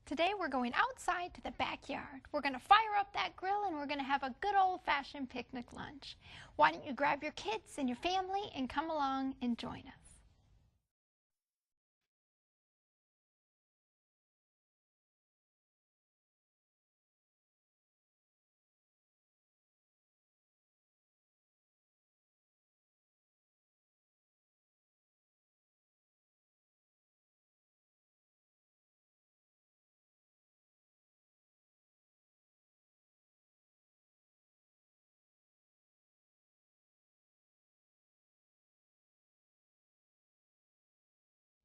Today we're going outside to the backyard. We're going to fire up that grill and we're going to have a good old-fashioned picnic lunch. Why don't you grab your kids and your family and come along and join us.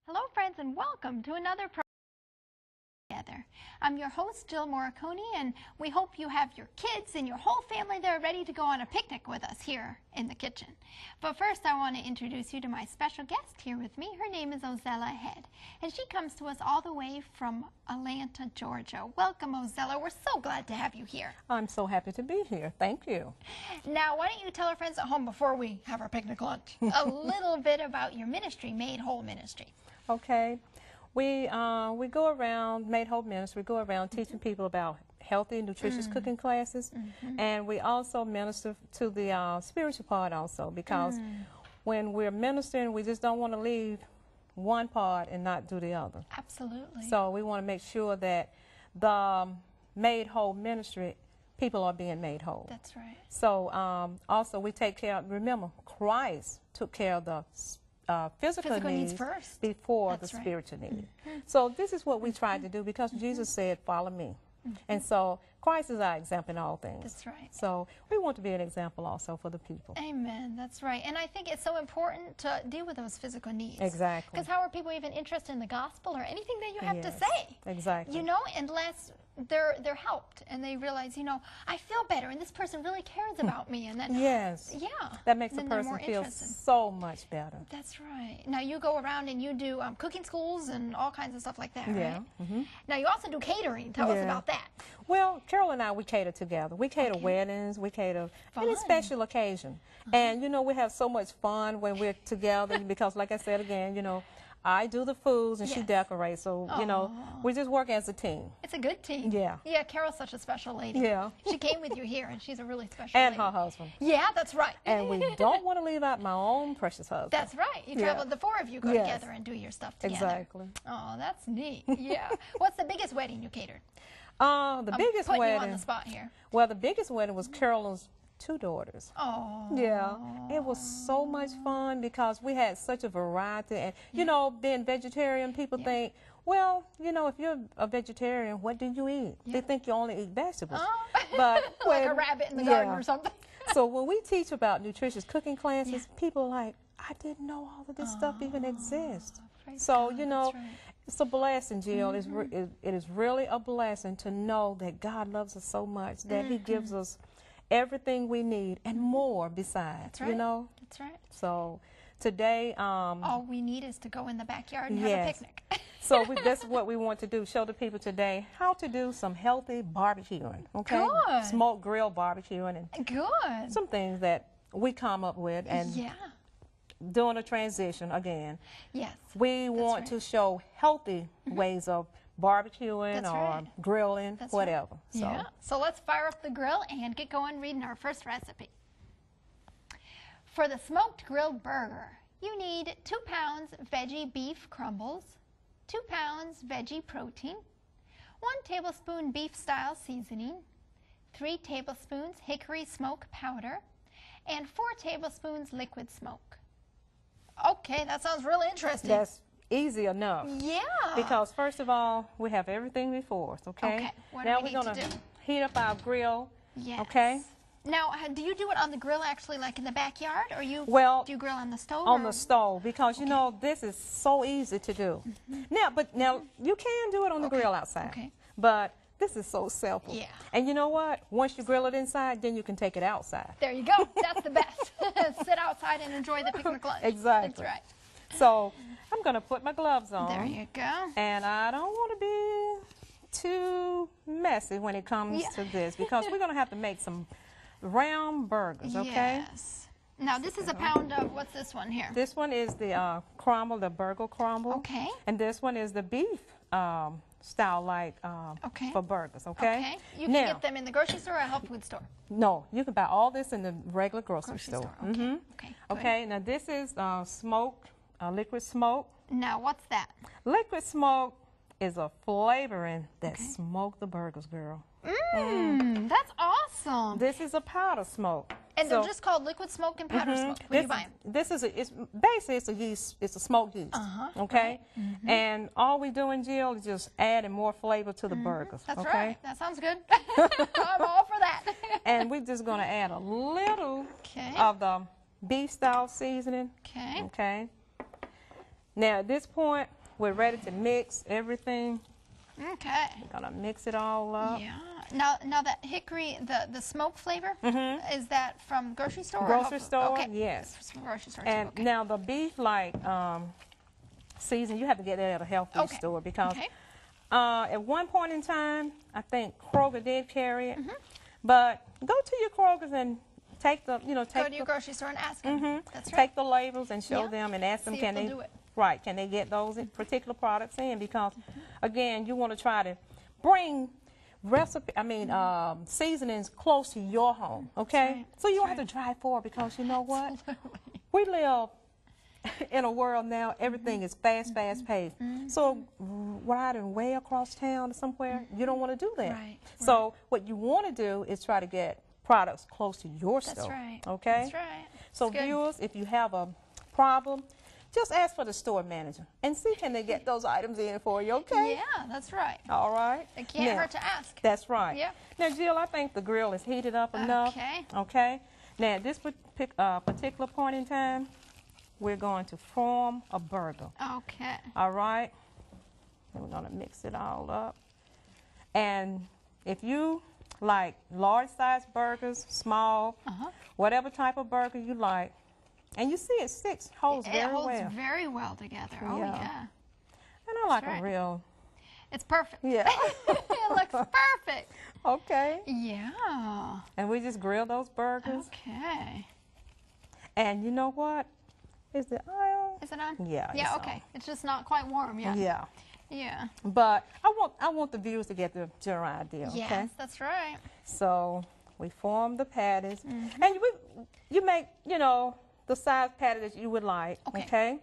Hello friends and welcome to another program together. I'm your host Jill Morricone and we hope you have your kids and your whole family there ready to go on a picnic with us here in the kitchen. But first I want to introduce you to my special guest here with me. Her name is Ozella Head and she comes to us all the way from Atlanta, Georgia. Welcome Ozella, we're so glad to have you here. I'm so happy to be here. Thank you. Now why don't you tell our friends at home before we have our picnic lunch a little bit about your ministry, Made Whole Ministry. Okay, we go around, Made Whole Ministry, we go around teaching people about healthy, nutritious cooking classes, and we also minister to the spiritual part also, because when we're ministering, we just don't want to leave one part and not do the other. Absolutely. So we want to make sure that the Made Whole Ministry, people are being made whole. That's right. So also we take care of, remember, Christ took care of the physical needs first before the spiritual need. So this is what we tried to do, because Jesus said, follow me. And so Christ is our example in all things. That's right. So we want to be an example also for the people. Amen. That's right. And I think it's so important to deal with those physical needs. Exactly. Because how are people even interested in the gospel or anything that you have to say? Exactly. You know, unless they're helped and they realize, you know, I feel better and this person really cares about me. And then, that makes a person feel so much better. That's right. Now you go around and you do cooking schools and all kinds of stuff like that, right? Now you also do catering. Tell us about that. Well, Carol and I, we cater together. We cater weddings, we cater any special occasion. And, you know, we have so much fun when we're together because, like I said again, you know, I do the foods and she decorates, so, you know, we just work as a team. It's a good team. Yeah. Yeah, Carol's such a special lady. Yeah. She came with you here, and she's a really special lady. And her husband. Yeah, that's right. And we don't want to leave out my own precious husband. That's right. You travel, the four of you go together and do your stuff together. Exactly. Oh, that's neat. Yeah. What's the biggest wedding you catered? The biggest wedding. You on the spot here. Well, the biggest wedding was Carolyn's 2 daughters. Oh. Yeah. It was so much fun because we had such a variety. And, you know, being vegetarian, people think, well, you know, if you're a vegetarian, what do you eat? They think you only eat vegetables. But like a rabbit in the garden or something. So when we teach about nutritious cooking classes, people are like, I didn't know all of this stuff even exists. So, you know, it's a blessing, Jill. It is really a blessing to know that God loves us so much, that He gives us everything we need and more besides, you know? That's right. So today... all we need is to go in the backyard and have a picnic. So that's what we want to do, show the people today how to do some healthy barbecuing, okay? Good. Smoke grill barbecuing and good. Some things that we come up with and doing a transition again. Yes. We want to show healthy ways of barbecuing or grilling, whatever. So let's fire up the grill and get going reading our first recipe. For the smoked grilled burger, you need 2 pounds veggie beef crumbles, 2 pounds veggie protein, 1 tablespoon beef style seasoning, 3 tablespoons hickory smoke powder, and 4 tablespoons liquid smoke. Okay, that sounds really interesting. That's easy enough. Yeah. Because first of all, we have everything before us, okay? Okay. What now do we we're going to heat up our grill. Yes. Okay? Now, do you do it on the grill actually like in the backyard, or do you grill on the stove? On the stove, because you know this is so easy to do. Now you can do it on the grill outside. Okay. But this is so simple. Yeah. And you know what? Once you grill it inside, then you can take it outside. There you go. That's the best. Sit outside and enjoy the picnic lunch. Exactly. That's right. So I'm going to put my gloves on. There you go. And I don't want to be too messy when it comes to this, because we're going to have to make some round burgers, okay? Yes. Now this is a pound of, what's this one here? This one is the crumble, the burger crumble. Okay. And this one is the beef style like for burgers, okay? Okay. You can get them in the grocery store or a health food store? No, you can buy all this in the regular grocery store. Okay. Okay. Okay, now this is smoked, liquid smoke. Now, what's that? Liquid smoke is a flavoring that smokes the burgers, girl. That's awesome. This is a powder smoke. And they're just called liquid smoke and powder smoke when you buy them. This is it's basically it's a yeast, it's a smoked yeast. Okay? Right. And all we doing, Jill, is just adding more flavor to the burgers. That's okay? right. That sounds good. I'm all for that. And we're just gonna add a little of the beef style seasoning. Okay. Okay. Now at this point, we're ready to mix everything. Okay. We're gonna mix it all up. Yeah. Now that hickory, the smoke flavor, is that from grocery store? Grocery store, okay. yes. From grocery store And too. now the beef like season, you have to get that at a health food store because at one point in time, I think Kroger did carry it. But go to your Krogers and take the, go to your grocery store and ask them. That's right. Take the labels and show them and ask them, can they do it? Right, can they get those particular products in? Because again, you want to try to bring seasonings close to your home, okay? Right. So you don't have to drive far because you know what? We live in a world now, everything is fast paced. So riding way across town or somewhere, you don't want to do that. Right. So what you want to do is try to get products close to your store. That's right. Okay? That's right. So viewers, if you have a problem, just ask for the store manager and see can they get those items in for you, okay? Yeah, that's right. All right. It can't hurt to ask. That's right. Yeah. Now, Jill, I think the grill is heated up enough. Okay. Okay. Now, at this particular point in time, we're going to form a burger. Okay. All right. And we're going to mix it all up. And if you like large-sized burgers, small, whatever type of burger you like, and you see it holds very well. It holds very well together. Oh, yeah. And I like a real... It's perfect. Yeah. It looks perfect. Okay. Yeah. And we just grill those burgers. Okay. And you know what? Is the oil? Is it on? Yeah. Yeah, okay. On. It's just not quite warm yet. Yeah. Yeah. But I want the viewers to get the general idea, okay? Yes, that's right. So we form the patties. And you make, the size patty that you would like, okay?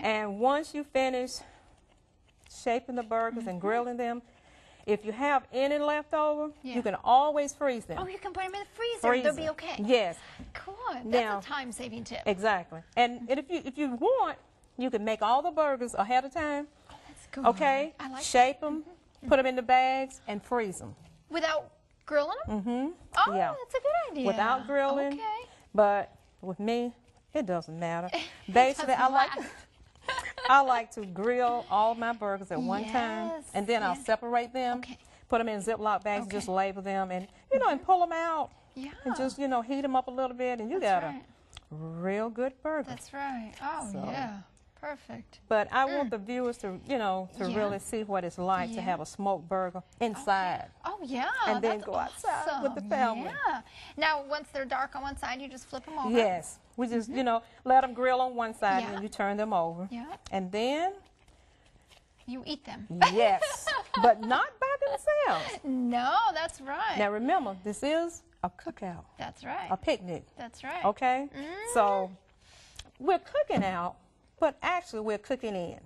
And once you finish shaping the burgers and grilling them, if you have any left over, you can always freeze them. Oh, you can put them in the freezer. They'll be okay. Yes. Good. That's a time-saving tip. Exactly. And if you want, you can make all the burgers ahead of time. Oh, that's good. Okay? I like Shape them, put them in the bags, and freeze them. Without grilling them? Oh, that's a good idea. Without grilling. Okay. But with me, it doesn't matter. Basically, I like to grill all my burgers at one time, and then I'll separate them, put them in Ziploc bags, just label them, and and pull them out, and just heat them up a little bit, and you got a real good burger. That's right. Oh yeah, perfect. But I want the viewers to really see what it's like to have a smoked burger inside. Oh yeah, and then go outside with the family. Yeah. Now once they're dark on one side, you just flip them over. Yes. We just, let them grill on one side and then you turn them over. Yeah. And then you eat them. Yes. But not by themselves. No, that's right. Now remember, this is a cookout. That's right. A picnic. That's right. Okay? So we're cooking out, but actually we're cooking in.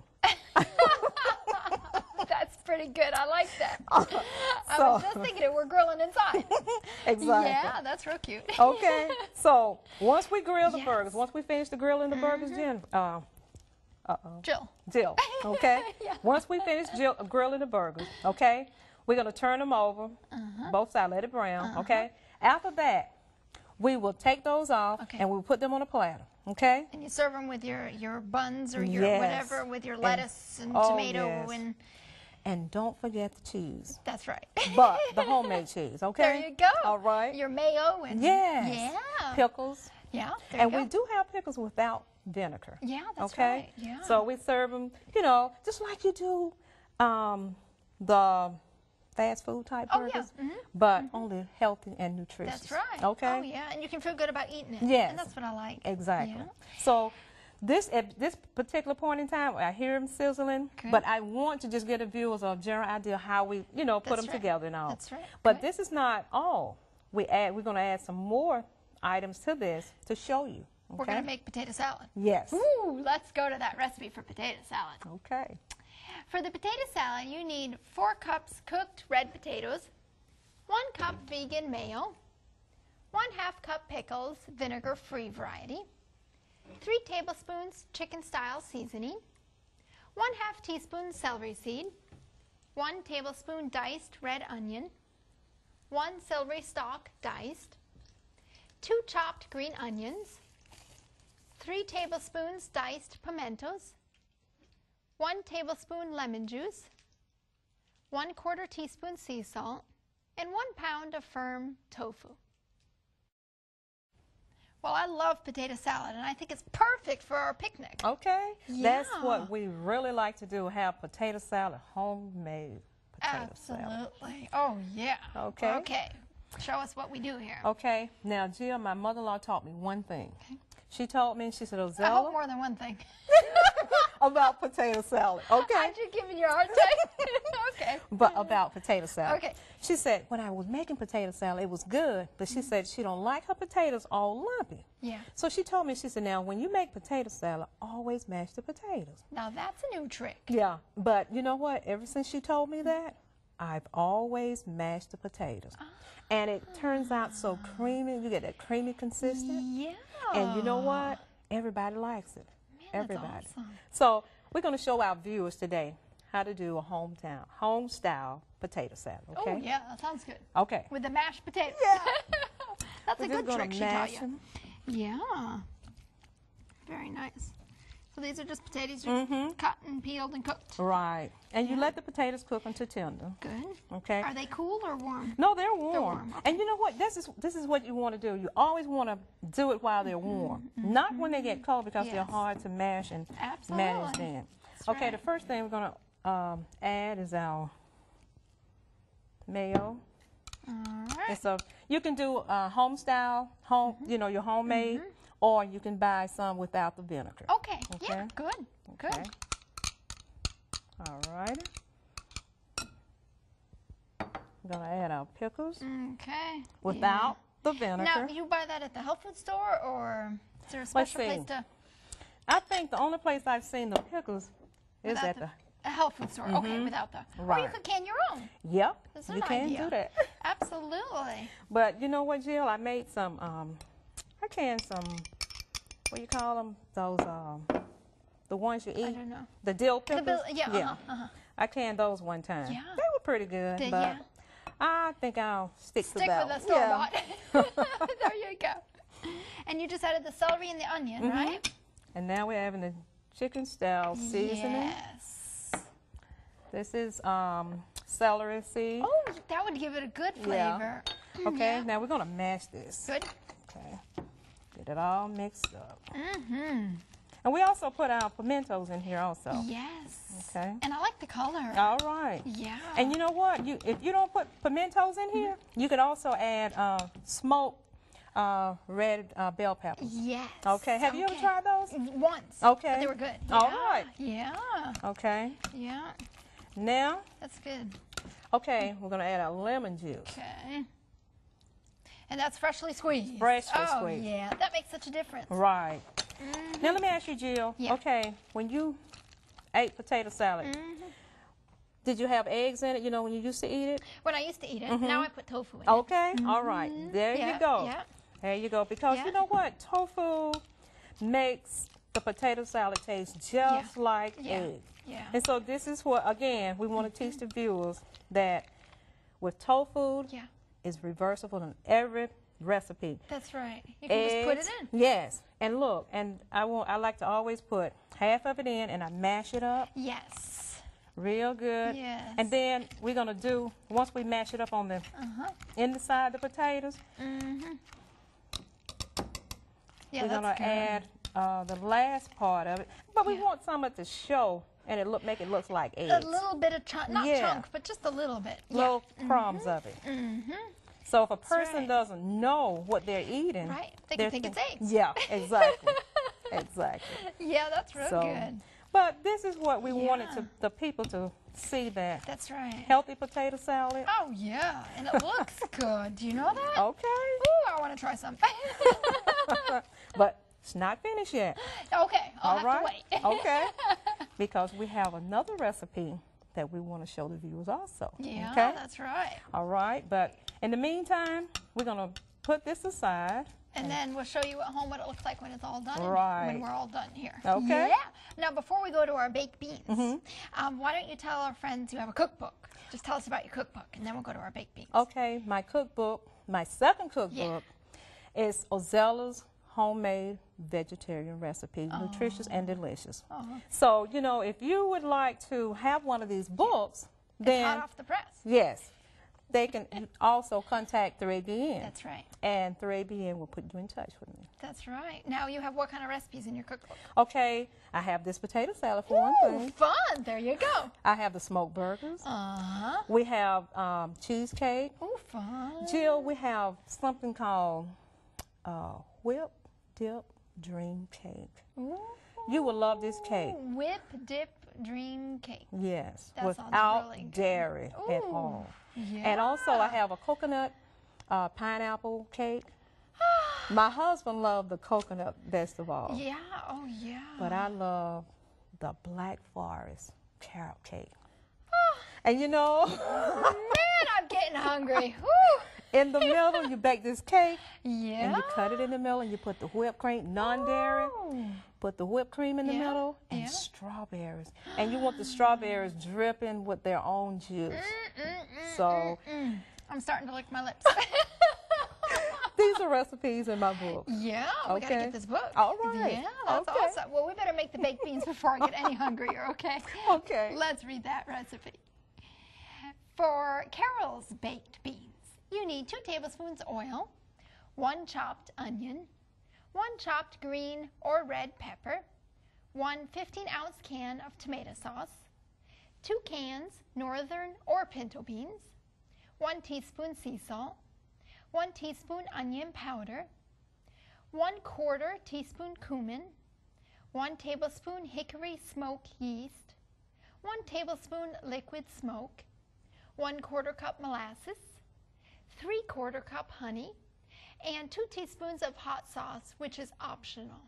That's pretty good. I like that. I was just thinking it. We're grilling inside. Exactly. Yeah, that's real cute. Okay. So once we grill the burgers, once we finish the grilling the burgers, Jill. Okay. Once we finish grilling the burgers, okay, we're gonna turn them over, both sides, let it brown. Okay. After that, we will take those off and we'll put them on a platter. Okay. And you serve them with your buns or your whatever, with your lettuce and tomato and don't forget the cheese. That's right. But the homemade cheese, okay? There you go. All right. Your mayo and pickles. Yeah. And we do have pickles without vinegar. Yeah, that's okay? right. Yeah. So we serve them, just like you do the fast food type burgers, but only healthy and nutritious. That's right. Okay. Oh yeah, and you can feel good about eating it. Yes. And that's what I like. Exactly. Yeah. So This at this particular point in time, I hear them sizzling, but I want to just get the viewers a general idea how we, you know, put them together and all. That's right. But this is not all. We're going to add some more items to this to show you. Okay? We're going to make potato salad. Yes. Ooh, let's go to that recipe for potato salad. Okay. For the potato salad, you need 4 cups cooked red potatoes, 1 cup vegan mayo, 1/2 cup pickles, vinegar-free variety, 3 tablespoons chicken-style seasoning, 1/2 teaspoon celery seed, 1 tablespoon diced red onion, 1 celery stalk diced, 2 chopped green onions, 3 tablespoons diced pimentos, 1 tablespoon lemon juice, 1/4 teaspoon sea salt, and 1 pound of firm tofu. Well, I love potato salad, and I think it's perfect for our picnic. Okay. Yeah. That's what we really like to do, have potato salad, homemade potato salad. Absolutely. Oh, yeah. Okay. Okay. Show us what we do here. Okay. Now, Jill, my mother-in-law taught me one thing. Okay. She told me, she said, I hope Ozella, more than one thing. about potato salad. Okay. I'm just giving you a hard time. Okay. But about potato salad. Okay. She said, when I was making potato salad, it was good, but she said she don't like her potatoes all lumpy. Yeah. So she told me, she said, now, when you make potato salad, always mash the potatoes. Now, that's a new trick. Yeah, but you know what? Ever since she told me that, I've always mashed the potatoes. And it turns out so creamy. You get that creamy consistent. Yeah. And you know what? Everybody likes it. Man, Everybody. that's awesome. So we're going to show our viewers today how to do a home-style potato salad. Okay? Oh, yeah, that sounds good. Okay. With the mashed potatoes. Yeah. That's We're a just good gonna trick she taught mash you. them. Yeah. Very nice. So these are just potatoes you cut and peeled and cooked. Right. And you let the potatoes cook until tender. Good. Okay? Are they cool or warm? No, they're warm. They're warm, okay. And you know what? This is what you want to do. You always want to do it while they're warm, not when they get cold, because they're Yes. hard to mash and Absolutely. manage then. That's Okay, right. the first thing we're going to add is our mayo. All right. And so you can do home style, you know, your homemade, or you can buy some without the vinegar. Okay. Yeah, Okay. good. Good. Okay. All right. We're going to add our pickles Okay. without the Yeah. vinegar. Now, you buy that at the health food store, or is there a special place to? I think the only place I've seen the pickles is Without at the- the. A health food store. Okay, without the. Or you Right. could can your own. Yep, That's you an can idea. do that. Absolutely. But you know what, Jill? I made some. I canned some. What do you call them? Those the ones you eat. I don't know. The dill The pickles. bill, I canned those one time. Yeah. They were pretty good. Did but ya? I think I'll stick to Stick that. with the store bought. There you go. And you just added the celery and the onion, right? And now we're having the chicken style seasoning. Yes. This is celery seed. Oh, that would give it a good flavor. Okay, Yeah. now we're going to mash this. Good. Okay, get it all mixed up. Mm-hmm. And we also put our pimentos in here also. Yes. Okay. And I like the color. All right. Yeah. And you know what? If you don't put pimentos in here, you could also add smoked red bell peppers. Yes. Okay. Have you ever tried those? Once. Okay. But they were good. All Yeah. right. Yeah. Okay. Yeah. Now, That's good. okay, we're going to add our lemon juice. Okay. And that's freshly squeezed. Freshly oh, squeezed. yeah. That makes such a difference. Right. Now, let me ask you, Jill. Yeah. Okay, when you ate potato salad, did you have eggs in it, you know, when you used to eat it? When I used to eat it, now I put tofu in it. Okay, all right. There Yeah, you go. yeah. There you go. Because Yeah. you know what? Tofu makes the potato salad taste just like Yeah. egg. Yeah. And so this is what, again, we want to teach the viewers that with tofu, Yeah. it's reversible in every recipe. That's right. You can just put it in. Yes. And look, and I like to always put half of it in and I mash it up Yes. real good. Yes. And then we're going to do, once we mash it up on the inside of the potatoes, Yeah, we're going to that's add the last part of it. But we want some of it to show and make it look like eggs. a little bit of chunk, not Yeah. chunk, but just a little bit. Little crumbs of it. So if a person right. doesn't know what they're eating, Right. They they're can think it's eggs. Yeah, exactly. Exactly. Yeah, that's real good. But this is what we wanted the people to see, that That's right. healthy potato salad. Oh, yeah, and it looks good. Do you know that? Okay. Ooh, I want to try some. But it's not finished yet. Okay, I'll All have right. to wait. Okay. Because we have another recipe that we want to show the viewers also. Yeah, okay? that's right. All right. But in the meantime, we're going to put this aside. And then we'll show you at home what it looks like when it's all done. Right. When we're all done here. Okay. Yeah. Now, before we go to our baked beans, why don't you tell our friends you have a cookbook? Just tell us about your cookbook, and then we'll go to our baked beans. Okay. My cookbook, my second cookbook, is Ozella's homemade vegetarian recipe, nutritious and delicious. So, you know, if you would like to have one of these books, then it's hot off the press. Yes. They can also contact 3abn. That's right. And 3abn will put you in touch with me. That's right. Now you have what kind of recipes in your cookbook? Okay, I have this potato salad for one thing. Fun. There you go. I have the smoked burgers. Uh-huh. We have cheesecake. Oh, fun. Jill, we have something called whip dip dream cake. Ooh. You will love this cake. Whip dip dream cake. Yes, That sounds without really good. dairy at all. Yeah. And also I have a coconut pineapple cake. My husband loved the coconut best of all. Yeah, oh yeah. But I love the Black Forest carrot cake. And you know, Man, I'm getting hungry. Whew. in the middle you bake this cake Yeah. and you cut it in the middle and you put the whipped cream, non-dairy, put the whipped cream in the middle and strawberries. And you want the strawberries dripping with their own juice. So I'm starting to lick my lips. these are recipes in my book. Yeah, we gotta get this book. All right. Yeah, that's awesome. Well, we better make the baked beans before I get any hungrier, okay? Okay. Let's read that recipe. For Carol's baked beans, you need 2 tablespoons oil, 1 chopped onion, 1 chopped green or red pepper, 1 15-ounce can of tomato sauce, 2 cans northern or pinto beans, 1 teaspoon sea salt, 1 teaspoon onion powder, 1/4 teaspoon cumin, 1 tablespoon hickory smoke yeast, 1 tablespoon liquid smoke, 1/4 cup molasses, 3/4 cup honey, and 2 teaspoons of hot sauce, which is optional.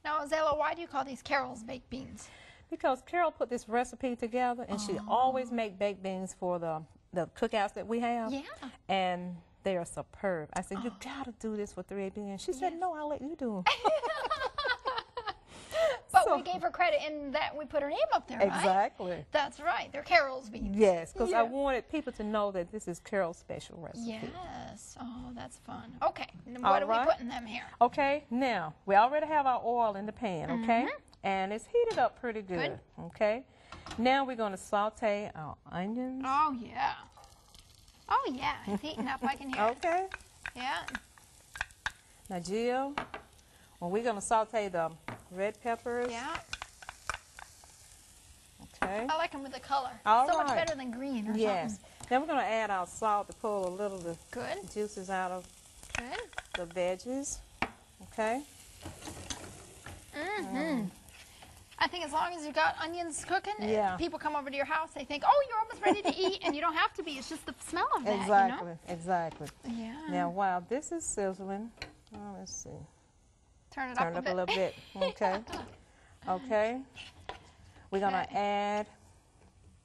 Now, Ozella, why do you call these Carol's baked beans? Because Carol put this recipe together and she always make baked beans for the cookouts that we have. Yeah. And they are superb. I said, you gotta do this for 3abn. She said, no, I'll let you do them. But we gave her credit in that we put her name up there, right? Exactly. That's right. They're Carol's beans. Yes, because I wanted people to know that this is Carol's special recipe. Yes. Oh, that's fun. Okay. And what are we putting them here? Okay, now, we already have our oil in the pan, okay? And it's heated up pretty good, okay? Now we're going to saute our onions. Oh, yeah. Oh, yeah. It's heating up. I can hear it. Okay. Yeah. Now, Jill, we're going to saute the red peppers. Yeah. Okay. I like them with the color. All so much right. better than green or Yes. something. Then we're going to add our salt to pull a little of the Good. juices out of Good. the veggies. Okay. I think as long as you got onions cooking, people come over to your house, they think, oh, you're almost ready to eat, and you don't have to be. It's just the smell of that, Exactly. you know? Exactly. Yeah. Now, while this is sizzling, let's see. Turn it Turn up it up a little bit. Okay. Okay. We're going to add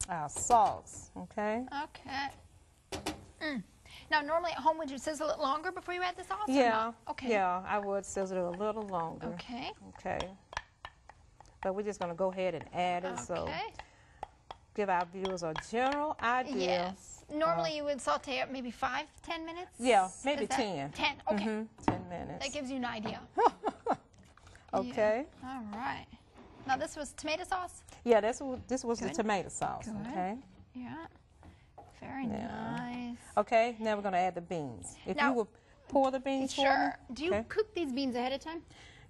our sauce. Okay. Okay. Now, normally at home, would you sizzle it longer before you add the sauce? Yeah. Or not? Okay. Yeah, I would sizzle it a little longer. Okay. Okay. But we're just going to go ahead and add it. So give our viewers a general idea. Yes. Normally you would saute it maybe 5-10 minutes? Yeah, maybe 10. 10, okay. 10 minutes. That gives you an idea. Okay. Yeah. All right. Now this was tomato sauce? Yeah, this was the tomato sauce. Good. Okay. Yeah. Very nice. Okay, now we're going to add the beans. If you would pour the beans for me. Sure. Do you cook these beans ahead of time?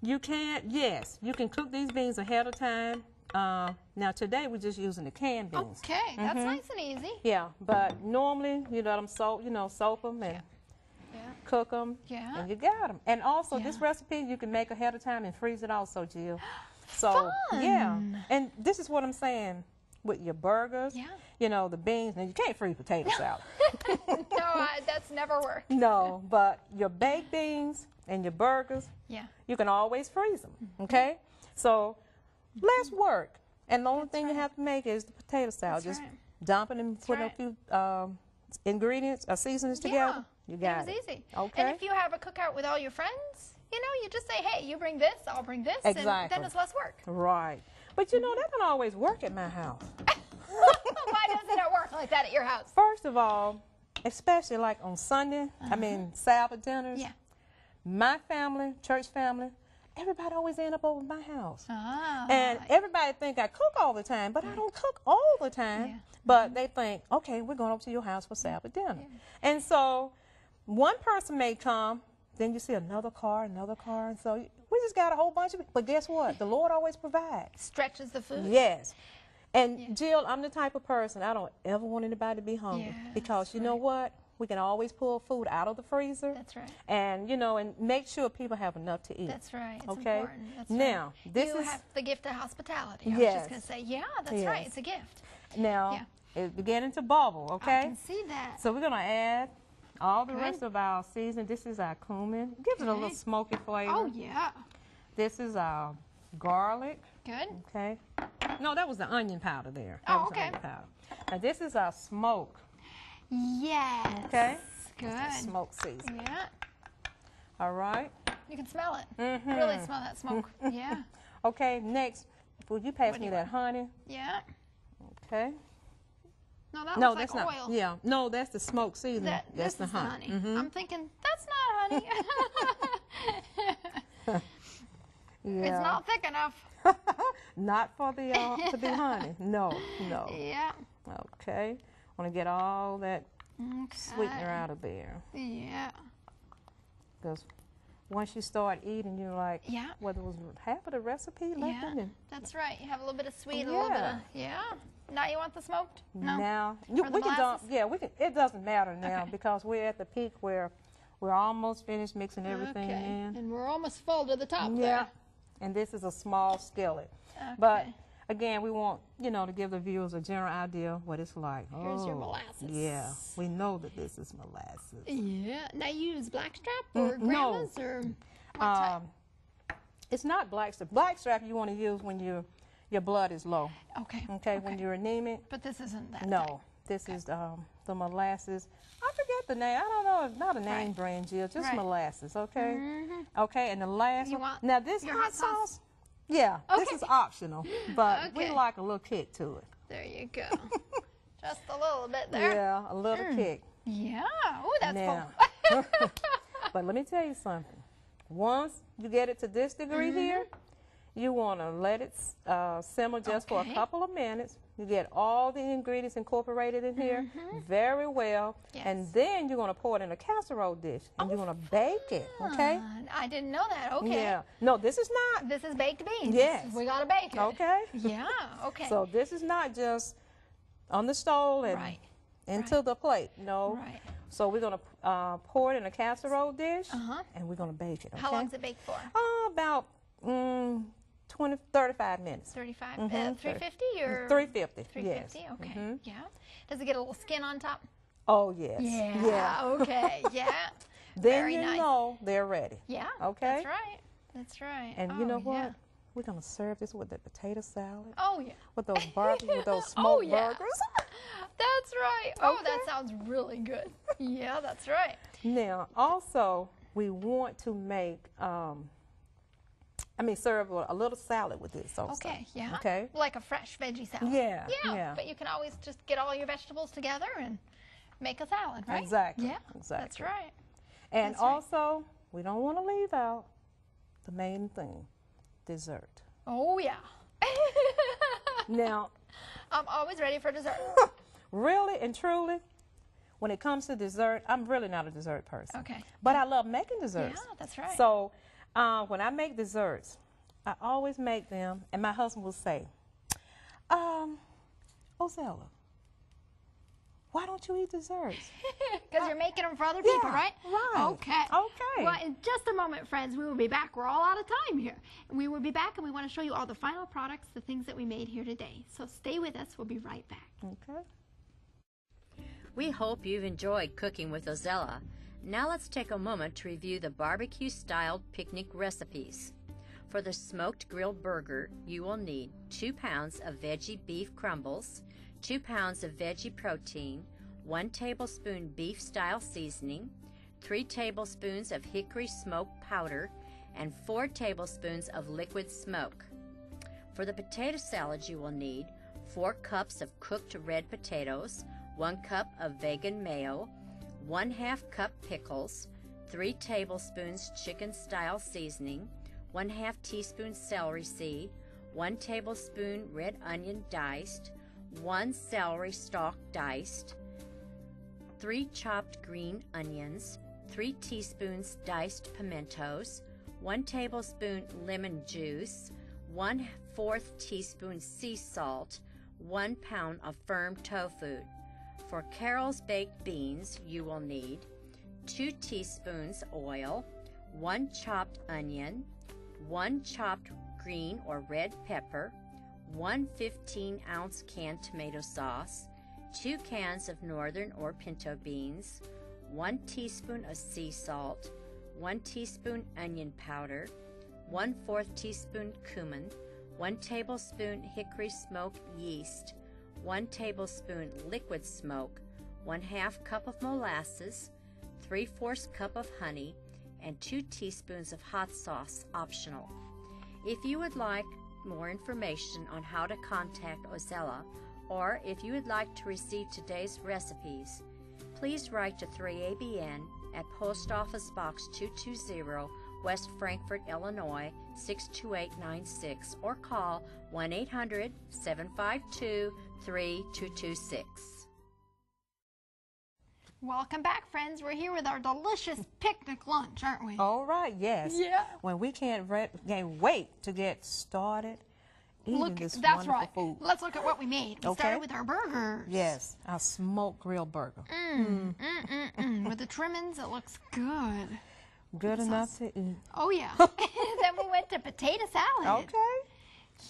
You can, yes. You can cook these beans ahead of time. Now today we're just using the canned beans. Okay, that's nice and easy. Yeah, but normally you let them soak, soak them and cook them, Yeah. and you got them. And also, Yeah. this recipe you can make ahead of time and freeze it also, Jill. So, Fun. yeah. And this is what I'm saying with your burgers, Yeah. you know, the beans. Now, you can't freeze potato salad. No, that's never worked. No, but your baked beans and your burgers, Yeah. you can always freeze them, okay? So, less work. And the only thing you right. have to make is the potato salad. That's Just right. dump it and put right. a few ingredients or seasonings together. You got it. It was easy. Okay. And if you have a cookout with all your friends, you know, you just say, hey, you bring this, I'll bring this, and Exactly. then it's less work. Right. But you know, that don't always work at my house. Why doesn't it work like that at your house? First of all, especially like on Sunday, I mean Sabbath dinners, Yeah. my family, church family, everybody always end up over at my house. Ah. And everybody think I cook all the time, but I don't cook all the time. Yeah. But they think, okay, we're going over to your house for Sabbath dinner. Yeah. And so one person may come, then you see another car, and so we just got a whole bunch of it. But guess what? The Lord always provides. Stretches the food. Yes. And Jill, I'm the type of person, I don't ever want anybody to be hungry. Yeah, Because you know what? We can always pull food out of the freezer. That's right. And, you know, and make sure people have enough to eat. That's right. It's Okay? important. That's Now, right. this you is... have the gift of hospitality. I was Yes. just going to say, yeah, that's Yes. right. It's a gift. Now, Yeah. it's beginning to bubble, okay? I can see that. So we're going to add all the Good. rest of our seasoning. This is our cumin. Gives it a little Okay. smoky flavor. Oh, yeah. This is our garlic, Good. okay? No, that was the onion powder there. Oh, That was the okay. onion powder. Now, this is our smoke, Yes. okay? Good. Smoke seasoning. Yeah. All right? You can smell it. Mhm. Really smell that smoke. Yeah. Okay, next, will you pass What do me you that honey? Yeah. Okay. No, that No, looks that's like not. oil. Yeah, no, that's the smoke seasoning. This That's the is the honey. honey. Mhm. I'm thinking, that's not honey. Yeah. It's not thick enough. Not for the to be honey. No, no. Yeah. Okay. Want to get all that Okay. sweetener out of there. Yeah. Because once you start eating, you're like, Yeah. well, there was half of the recipe left Yeah. in it. That's right. You have a little bit of sweet, a little bit of, yeah. Now you want the smoked? No. Now, Or the we can dump, molasses? yeah, we can, it doesn't matter now Okay. because we're at the peak where we're almost finished mixing everything Okay. in. And we're almost full to the top Yeah. And this is a small skillet. there. But Okay. again, we want, you know, to give the viewers a general idea what it's like. Here's your Oh, molasses. Yeah, we know that this is molasses. Yeah. Now you use blackstrap or no. grandma's or what type? It's not blackstrap. Blackstrap you want to use when your blood is low. Okay. Okay, when you're anemic. But this isn't that type. No, this is the molasses. I forget the name. I don't know. It's not a name Right. brand, Jill. Just Right. molasses. Okay. Mhm. Okay, and the last You one. want Now this your hot hot sauce? sauce. Yeah, this Okay. is optional, but we Okay. like a little kick to it. There you go. Just a little bit there. Yeah, a little kick. Yeah. Ooh, that's Now, full. but let me tell you something. Once you get it to this degree here, you want to let it simmer just for a Okay. couple of minutes. You get all the ingredients incorporated in here very well, and Yes. then you're going to pour it in a casserole dish, and you're going to bake it, okay? I didn't know that. Okay. Yeah. No, this is not. This is baked beans. Yes. We got to bake it. Okay? Yeah. Okay. So this is not just on the stove and Right. into the plate. No. Right. So we're going to pour it in a casserole dish, Uh-huh. and we're going to bake it, okay? How long's it baked for? About 35 minutes. 35. 350 350 or 350, 350? yes. Okay. Mhm. Yeah. Does it get a little skin on top? Oh, yes. Yeah. Okay. Yeah. Then Very you nice. know they're ready. Yeah. Okay. That's right. That's right. And oh, you know what? Yeah. We're going to serve this with the potato salad, Oh, yeah. with those burgers, with those Oh, smoked yeah. burgers. That's right. Oh, that Okay. sounds really good. Yeah, that's right. Now, also, we want to make, serve a little salad with this also. Okay, yeah. Okay. Like a fresh veggie salad. Yeah, Yeah. yeah. But you can always just get all your vegetables together and make a salad, right? Exactly, Yeah. exactly. That's right. And That's right. also, we don't want to leave out the main thing, dessert. Oh, yeah. Now, I'm always ready for dessert. really and truly, when it comes to dessert, I'm really not a dessert person. Okay. But I love making desserts. Yeah, that's right. So when I make desserts, I always make them, and my husband will say, Ozella, why don't you eat desserts? Because you're making them for other people, right? Right. Okay. Okay. Well, in just a moment, friends, we will be back. We're all out of time here. And we will be back, and we want to show you all the final products, the things that we made here today. So stay with us. We'll be right back. Okay. We hope you've enjoyed cooking with Ozella. Now let's take a moment to review the barbecue-styled picnic recipes. For the smoked grilled burger, you will need 2 pounds of veggie beef crumbles, 2 pounds of veggie protein, 1 tablespoon beef-style seasoning, 3 tablespoons of hickory smoke powder, and 4 tablespoons of liquid smoke. For the potato salad, you will need 4 cups of cooked red potatoes, 1 cup of vegan mayo, 1/2 cup pickles, 3 tablespoons chicken-style seasoning, 1/2 teaspoon celery seed, 1 tablespoon red onion diced, 1 celery stalk diced, 3 chopped green onions, 3 teaspoons diced pimentos, 1 tablespoon lemon juice, 1/4 teaspoon sea salt, 1 pound of firm tofu. For Carol's baked beans, you will need 2 teaspoons oil, 1 chopped onion, 1 chopped green or red pepper, 1 15-ounce canned tomato sauce, 2 cans of northern or pinto beans, 1 teaspoon of sea salt, 1 teaspoon onion powder, 1/4 teaspoon cumin, 1 tablespoon hickory smoke yeast, 1 tablespoon liquid smoke, 1/2 cup of molasses, 3/4 cup of honey, and 2 teaspoons of hot sauce, optional. If you would like more information on how to contact Ozella, or if you would like to receive today's recipes, please write to 3ABN at Post Office Box 220, West Frankfort, Illinois 62896, or call 1-800-752-3226. Welcome back, friends. We're here with our delicious picnic lunch, aren't we? All right, yes. Yeah. When we can't wait to get started eating this that's wonderful right. food. Let's look at what we made. We Okay. started with our burgers. Yes, our smoked grilled burger. With the trimmings, it looks good. Good enough to eat. Oh, yeah. Then we went to potato salad. Okay.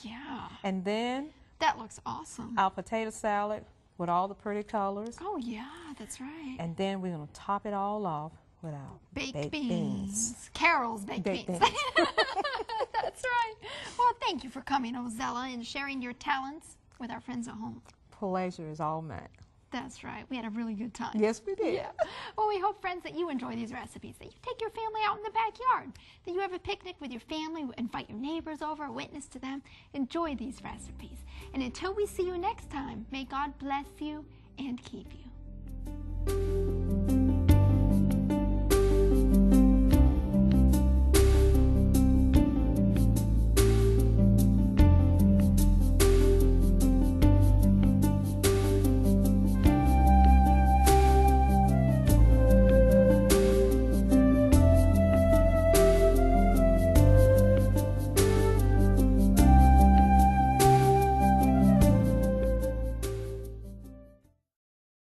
Yeah. And then That looks awesome. our potato salad with all the pretty colors. Oh, yeah, that's right. And then we're going to top it all off with our Baked beans. Carol's baked beans. beans. That's right. Well, thank you for coming, Ozella, and sharing your talents with our friends at home. Pleasure is all mine. That's right. We had a really good time. Yes, we did. Yeah. Well, we hope, friends, that you enjoy these recipes, that you take your family out in the backyard, that you have a picnic with your family, invite your neighbors over, witness to them. Enjoy these recipes. And until we see you next time, may God bless you and keep you.